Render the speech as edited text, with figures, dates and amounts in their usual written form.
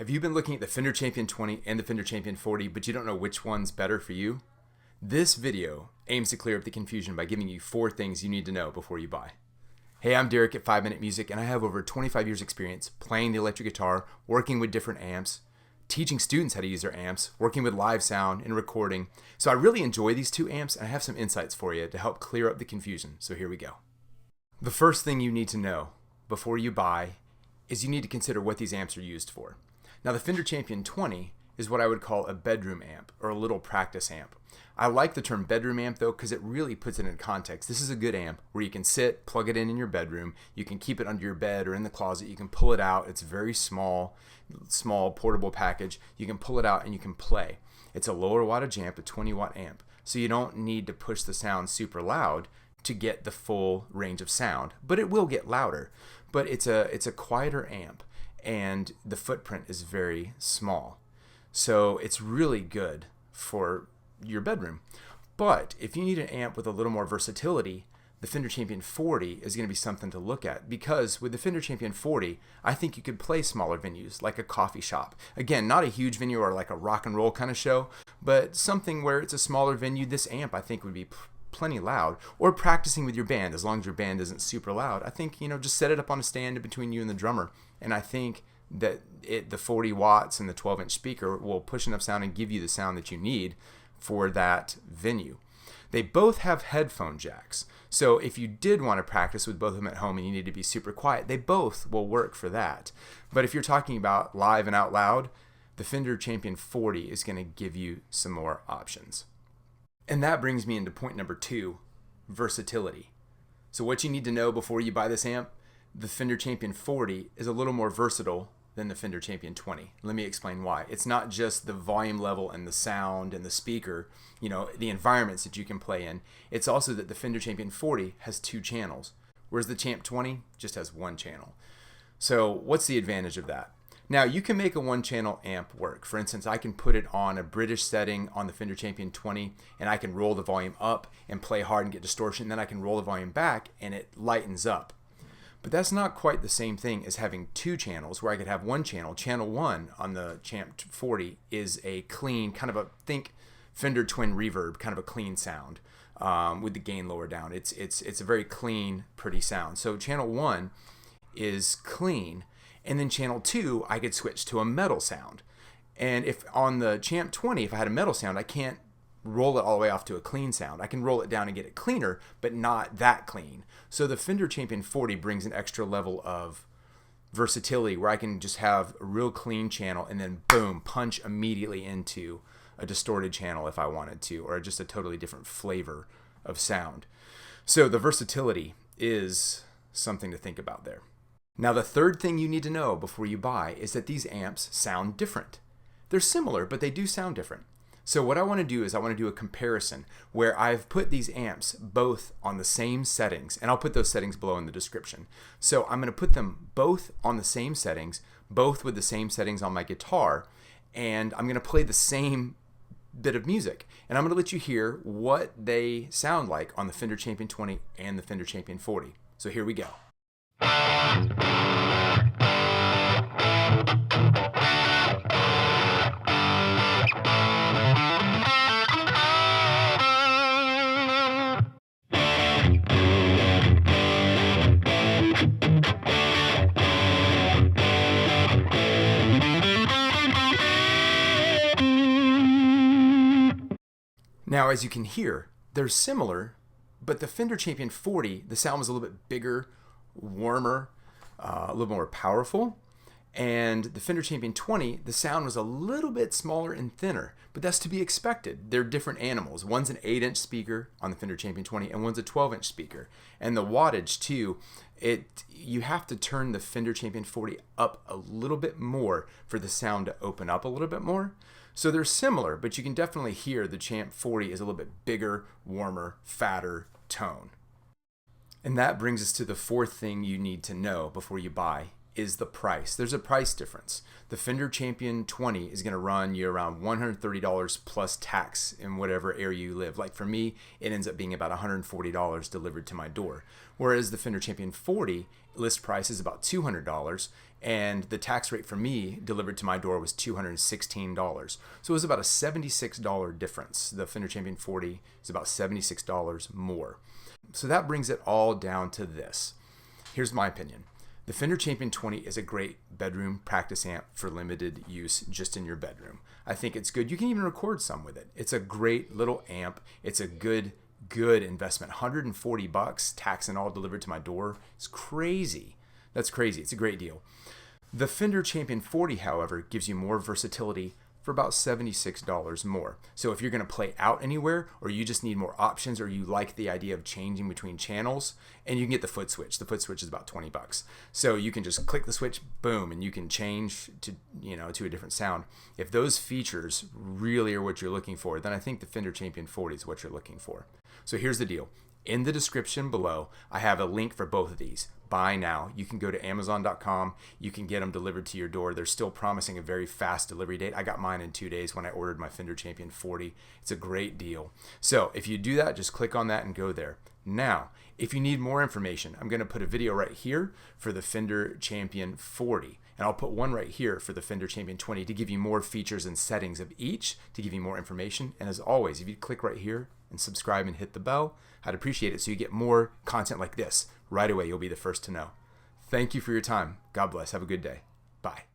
Have you been looking at the Fender Champion 20 and the Fender Champion 40, but you don't know which one's better for you? This video aims to clear up the confusion by giving you 4 things you need to know before you buy. Hey, I'm Derek at 5 Minute Music, and I have over 25 years experience playing the electric guitar, working with different amps, teaching students how to use their amps, working with live sound and recording. So I really enjoy these 2 amps, and I have some insights for you to help clear up the confusion. So here we go. The first thing you need to know before you buy is you need to consider what these amps are used for. Now, the Fender Champion 20 is what I would call a bedroom amp or a little practice amp. I like the term bedroom amp though because it really puts it in context. This is a good amp where you can sit, plug it in your bedroom, you can keep it under your bed or in the closet, you can pull it out. It's very small portable package. You can pull it out and you can play. It's a lower wattage amp, a 20-watt amp, so you don't need to push the sound super loud to get the full range of sound, but it will get louder. But it's a quieter amp, and the footprint is very small. So it's really good for your bedroom. But if you need an amp with a little more versatility, the Fender Champion 40 is going to be something to look at, because with the Fender Champion 40, I think you could play smaller venues like a coffee shop. Again, not a huge venue or like a rock and roll kind of show, but something where it's a smaller venue. This amp I think would be plenty loud. Or practicing with your band, as long as your band isn't super loud. I think, just set it up on a stand between you and the drummer, and I think that the 40 watts and the 12-inch speaker will push enough sound and give you the sound that you need for that venue. They both have headphone jacks, so if you did want to practice with both of them at home and you need to be super quiet, they both will work for that. But if you're talking about live and out loud, the Fender Champion 40 is going to give you some more options. And that brings me into point number 2, versatility. So what you need to know before you buy this amp: the Fender Champion 40 is a little more versatile than the Fender Champion 20. Let me explain why. It's not just the volume level and the sound and the speaker, the environments that you can play in. It's also that the Fender Champion 40 has 2 channels, whereas the Champ 20 just has 1 channel. So what's the advantage of that? Now, you can make a 1-channel amp work. For instance, I can put it on a British setting on the Fender Champion 20, and I can roll the volume up and play hard and get distortion. Then I can roll the volume back and it lightens up. But that's not quite the same thing as having 2 channels, where I could have 1 channel. Channel 1 on the Champ 40 is a clean, kind of think Fender twin reverb, kind of a clean sound with the gain lower down. It's a very clean, pretty sound. So channel 1 is clean, and then channel 2 I could switch to a metal sound. And if on the Champ 20, if I had a metal sound, I can't roll it all the way off to a clean sound. I can roll it down and get it cleaner, but not that clean. So the Fender Champion 40 brings an extra level of versatility where I can just have a real clean channel and then boom, punch immediately into a distorted channel if I wanted to, or just a totally different flavor of sound. So the versatility is something to think about there. Now, the third thing you need to know before you buy is that these amps sound different. They're similar, but they do sound different. So what I want to do is I want to do a comparison where I've put these amps both on the same settings, and I'll put those settings below in the description. So I'm going to put them both on the same settings, both with the same settings on my guitar, and I'm going to play the same bit of music. And I'm going to let you hear what they sound like on the Fender Champion 20 and the Fender Champion 40. So here we go. Now, as you can hear, they're similar, but the Fender Champion 40, the sound was a little bit bigger, warmer, a little more powerful. And the Fender Champion 20, the sound was a little bit smaller and thinner, but that's to be expected. They're different animals. One's an 8-inch speaker on the Fender Champion 20, and one's a 12-inch speaker. And the wattage too, you have to turn the Fender Champion 40 up a little bit more for the sound to open up a little bit more. So they're similar, but you can definitely hear the Champ 40 is a little bit bigger, warmer, fatter tone. And that brings us to the 4th thing you need to know before you buy is the price. There's a price difference. The Fender Champion 20 is going to run you around $130 plus tax in whatever area you live. Like for me, it ends up being about $140 delivered to my door. Whereas the Fender Champion 40 list price is about $200, and the tax rate for me delivered to my door was $216. So it was about a $76 difference. The Fender Champion 40 is about $76 more. So that brings it all down to this. Here's my opinion. The Fender Champion 20 is a great bedroom practice amp for limited use just in your bedroom. I think it's good. You can even record some with it. It's a great little amp. It's a good investment. $140, tax and all delivered to my door. It's crazy. That's crazy. It's a great deal. The Fender Champion 40, however, gives you more versatility for about $76 more. So if you're going to play out anywhere, or you just need more options, or you like the idea of changing between channels, and you can get the foot switch. The foot switch is about $20. So you can just click the switch, boom, and you can change to, to a different sound. If those features really are what you're looking for, then I think the Fender Champion 40 is what you're looking for. So here's the deal. In the description below, I have a link for both of these. Buy now. You can go to Amazon.com. You can get them delivered to your door. They're still promising a very fast delivery date. I got mine in 2 days when I ordered my Fender Champion 40. It's a great deal. So if you do that, just click on that and go there. Now, if you need more information, I'm going to put a video right here for the Fender Champion 40. And I'll put one right here for the Fender Champion 20 to give you more features and settings of each, to give you more information. And as always, if you click right here and subscribe and hit the bell, I'd appreciate it so you get more content like this right away. You'll be the first to know. Thank you for your time. God bless. Have a good day. Bye.